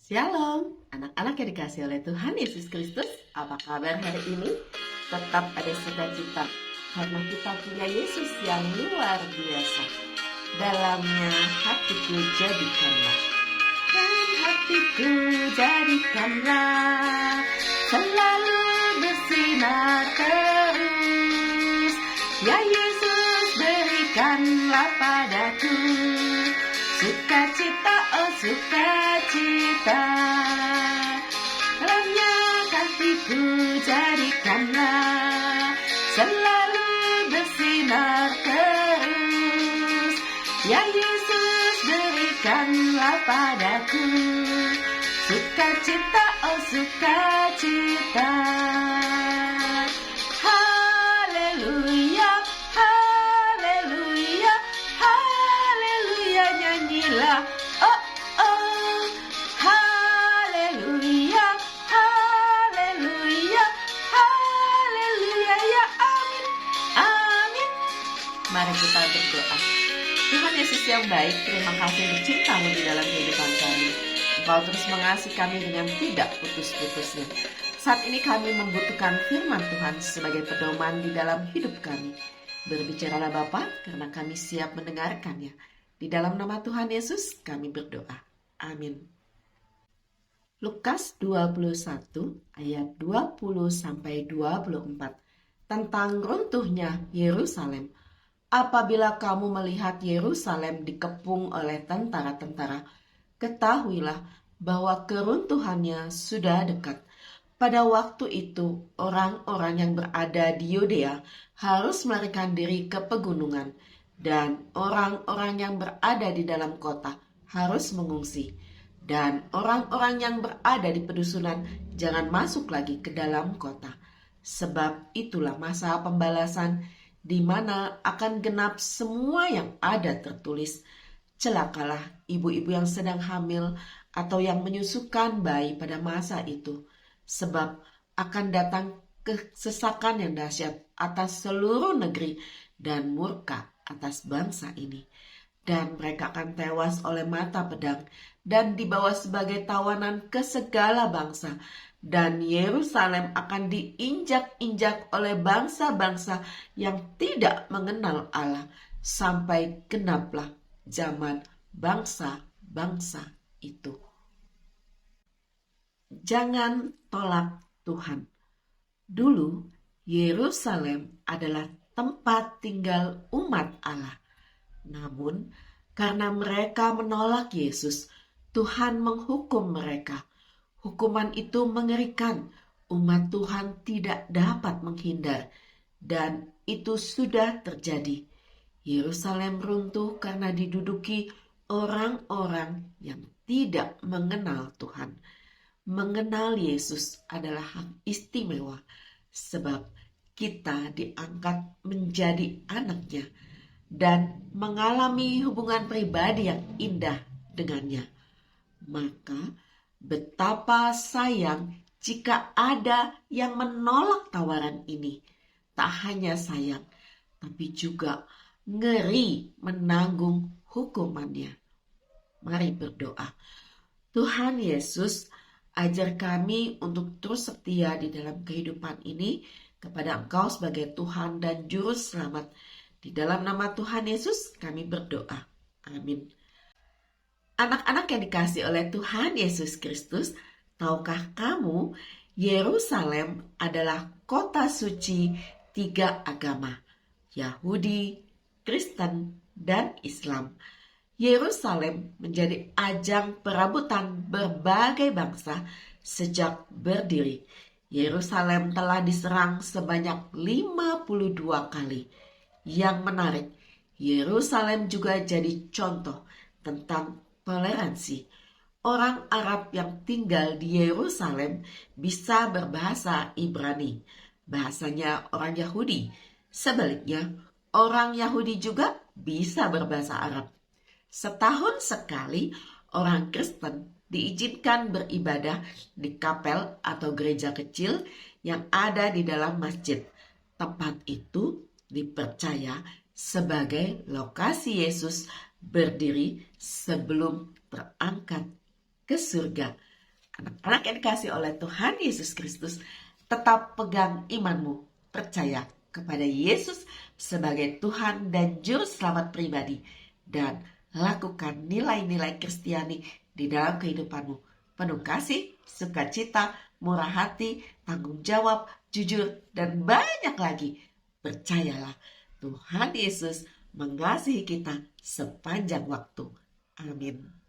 Shalom, anak-anak yang dikasih oleh Tuhan Yesus Kristus. Apa kabar hari ini? Tetap ada sukacita karena kita punya Yesus yang luar biasa. Dalamnya hatiku jadikanlah, dan hatiku jadikanlah selalu bersinar terus. Ya Yesus, berikanlah padaku sukacita, oh sukacita. Dalamnya hatiku jadikanlah selalu bersinar terus. Ya Yesus, berikanlah padaku sukacita, oh sukacita. Haleluya, haleluya, haleluya, nyanyilah. Oh, oh, haleluya, haleluya, haleluya, ya amin, amin. Mari kita berdoa. Tuhan Yesus yang baik, terima kasih untuk cinta-Mu di dalam kehidupan kami. Engkau terus mengasihi kami dengan tidak putus-putusnya. Saat ini kami membutuhkan firman Tuhan sebagai pedoman di dalam hidup kami. Berbicaralah Bapa, karena kami siap mendengarkannya. Di dalam nama Tuhan Yesus kami berdoa. Amin. Lukas 21 ayat 20-24 tentang runtuhnya Yerusalem. Apabila kamu melihat Yerusalem dikepung oleh tentara-tentara, ketahuilah bahwa keruntuhannya sudah dekat. Pada waktu itu, orang-orang yang berada di Yudea harus melarikan diri ke pegunungan, dan orang-orang yang berada di dalam kota harus mengungsi. Dan orang-orang yang berada di pedusunan jangan masuk lagi ke dalam kota. Sebab itulah masa pembalasan, di mana akan genap semua yang ada tertulis. Celakalah ibu-ibu yang sedang hamil atau yang menyusukan bayi pada masa itu, sebab akan datang kesesakan yang dahsyat atas seluruh negeri dan murka atas bangsa ini. Dan mereka akan tewas oleh mata pedang dan dibawa sebagai tawanan ke segala bangsa. Dan Yerusalem akan diinjak-injak oleh bangsa-bangsa yang tidak mengenal Allah, sampai genaplah zaman bangsa-bangsa itu. Jangan tolak Tuhan. Dulu Yerusalem adalah tempat tinggal umat Allah. Namun karena mereka menolak Yesus, Tuhan menghukum mereka. Hukuman itu mengerikan. Umat Tuhan tidak dapat menghindar, dan itu sudah terjadi. Yerusalem runtuh karena diduduki orang-orang yang tidak mengenal Tuhan. Mengenal Yesus adalah hak istimewa, sebab kita diangkat menjadi anaknya dan mengalami hubungan pribadi yang indah dengannya. Maka betapa sayang jika ada yang menolak tawaran ini. Tak hanya sayang, tapi juga ngeri menanggung hukumannya. Mari berdoa. Tuhan Yesus, ajar kami untuk terus setia di dalam kehidupan ini kepada Engkau sebagai Tuhan dan Juru Selamat. Di dalam nama Tuhan Yesus kami berdoa. Amin. Anak-anak yang dikasihi oleh Tuhan Yesus Kristus, tahukah kamu Yerusalem adalah kota suci 3 agama, Yahudi, Kristen, dan Islam. Yerusalem menjadi ajang perebutan berbagai bangsa sejak berdiri. Yerusalem telah diserang sebanyak 52 kali. Yang menarik, Yerusalem juga jadi contoh tentang toleransi. Orang Arab yang tinggal di Yerusalem bisa berbahasa Ibrani, bahasanya orang Yahudi. Sebaliknya, orang Yahudi juga bisa berbahasa Arab. Setahun sekali, orang Kristen diizinkan beribadah di kapel atau gereja kecil yang ada di dalam masjid. Tempat itu dipercaya sebagai lokasi Yesus berdiri sebelum terangkat ke surga. Anak-anak yang dikasih oleh Tuhan Yesus Kristus, tetap pegang imanmu, percaya kepada Yesus sebagai Tuhan dan Juru Selamat pribadi, dan lakukan nilai-nilai Kristiani di dalam kehidupanmu. Penuh kasih, sukacita, murah hati, tanggung jawab, jujur, dan banyak lagi. Percayalah, Tuhan Yesus mengasihi kita sepanjang waktu. Amin.